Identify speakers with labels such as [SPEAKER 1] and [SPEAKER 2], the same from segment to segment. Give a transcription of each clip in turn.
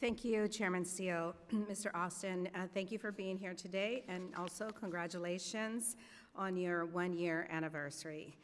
[SPEAKER 1] Thank you, Chairman Steele. Mr. Austin, thank you for being here today, and also congratulations on your one-year anniversary.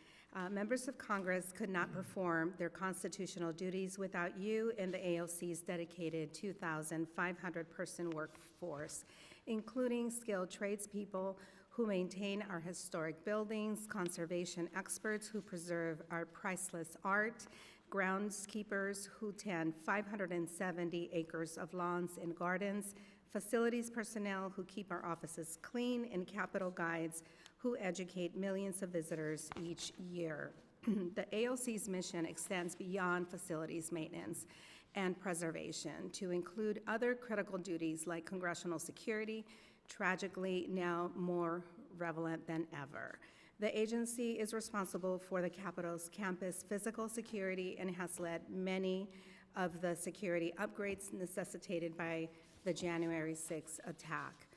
[SPEAKER 1] Members of Congress could not perform their constitutional duties without you and the AOC's dedicated 2,500-person workforce, including skilled tradespeople who maintain our historic buildings, conservation experts who preserve our priceless art, groundskeepers who tend 570 acres of lawns and gardens, facilities personnel who keep our offices clean, and Capitol guides who educate millions of visitors each year. The AOC's mission extends beyond facilities maintenance and preservation to include other critical duties like congressional security, tragically now more relevant than ever. The agency is responsible for the Capitol's campus physical security and has led many of the security upgrades necessitated by the January 6th attack.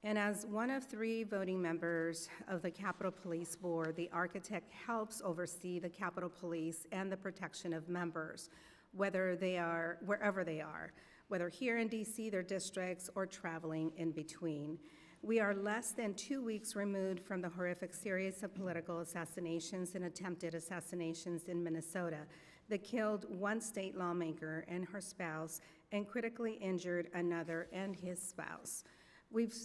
[SPEAKER 1] And as one of 3 voting members of the Capitol Police Board, the architect helps oversee the Capitol Police and the protection of members, wherever they are, whether here in DC, their districts, or traveling in between. We are less than 2 weeks removed from the horrific series of political assassinations and attempted assassinations in Minnesota that killed one state lawmaker and her spouse and critically injured another and his spouse. We've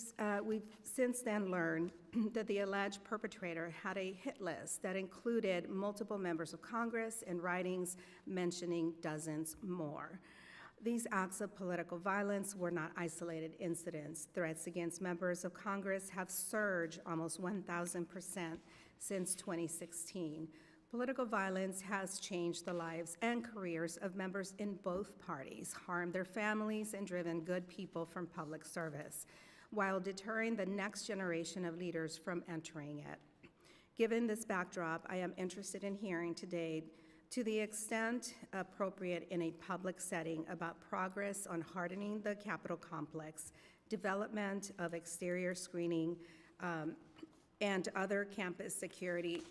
[SPEAKER 1] since then learned that the alleged perpetrator had a hit list that included multiple members of Congress and writings mentioning dozens more. These acts of political violence were not isolated incidents. Threats against members of Congress have surged almost 1,000% since 2016. Political violence has changed the lives and careers of members in both parties, harmed their families, and driven good people from public service, while deterring the next generation of leaders from entering it. Given this backdrop, I am interested in hearing today, to the extent appropriate in a public setting, about progress on hardening the Capitol complex, development of exterior screening, and other campus security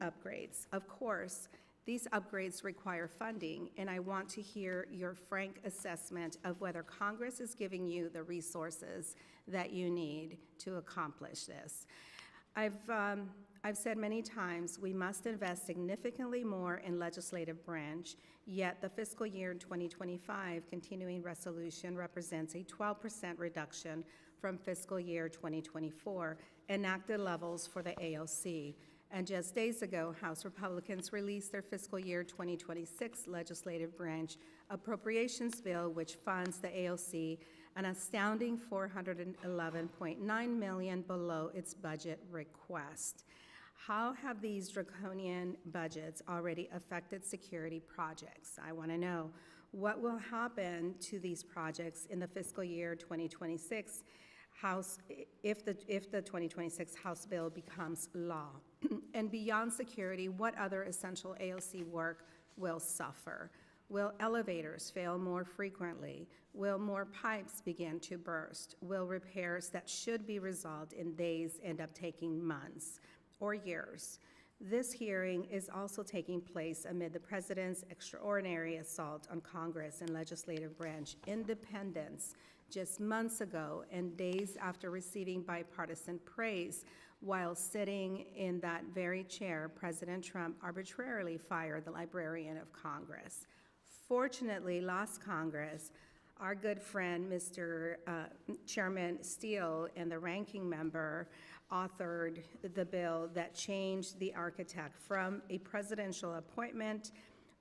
[SPEAKER 1] upgrades. Of course, these upgrades require funding, and I want to hear your frank assessment of whether Congress is giving you the resources that you need to accomplish this. I've said many times we must invest significantly more in legislative branch, yet the fiscal year 2025 continuing resolution represents a 12% reduction from fiscal year 2024 enacted levels for the AOC. And just days ago, House Republicans released their fiscal year 2026 legislative branch appropriations bill, which funds the AOC an astounding $411.9 million below its budget request. How have these draconian budgets already affected security projects? I want to know what will happen to these projects in the fiscal year 2026 House, if the 2026 House bill becomes law. And beyond security, what other essential AOC work will suffer? Will elevators fail more frequently? Will more pipes begin to burst? Will repairs that should be resolved in days end up taking months or years? This hearing is also taking place amid the President's extraordinary assault on Congress and legislative branch independence just months ago, and days after receiving bipartisan praise. While sitting in that very chair, President Trump arbitrarily fired the Librarian of Congress. Fortunately, last Congress, our good friend, Mr. Chairman Steele, and the ranking member authored the bill that changed the architect from a presidential appointment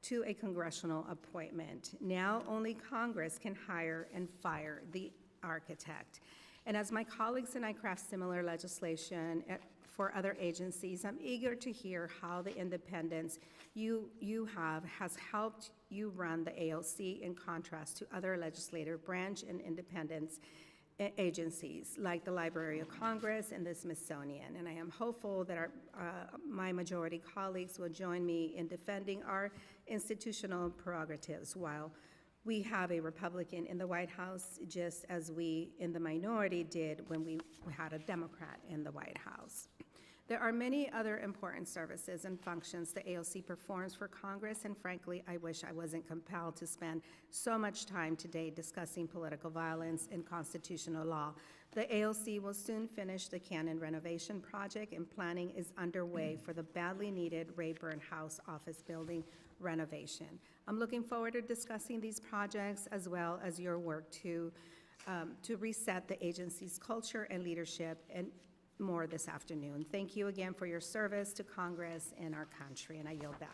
[SPEAKER 1] to a congressional appointment. Now only Congress can hire and fire the architect. And as my colleagues and I craft similar legislation for other agencies, I'm eager to hear how the independence you have has helped you run the AOC in contrast to other legislative branch and independence agencies like the Library of Congress and the Smithsonian. And I am hopeful that my majority colleagues will join me in defending our institutional prerogatives while we have a Republican in the White House, just as we in the minority did when we had a Democrat in the White House. There are many other important services and functions the AOC performs for Congress, and frankly, I wish I wasn't compelled to spend so much time today discussing political violence and constitutional law. The AOC will soon finish the Cannon renovation project, and planning is underway for the badly needed Rayburn House office building renovation. I'm looking forward to discussing these projects as well as your work to reset the agency's culture and leadership and more this afternoon. Thank you again for your service to Congress and our country, and I yield back.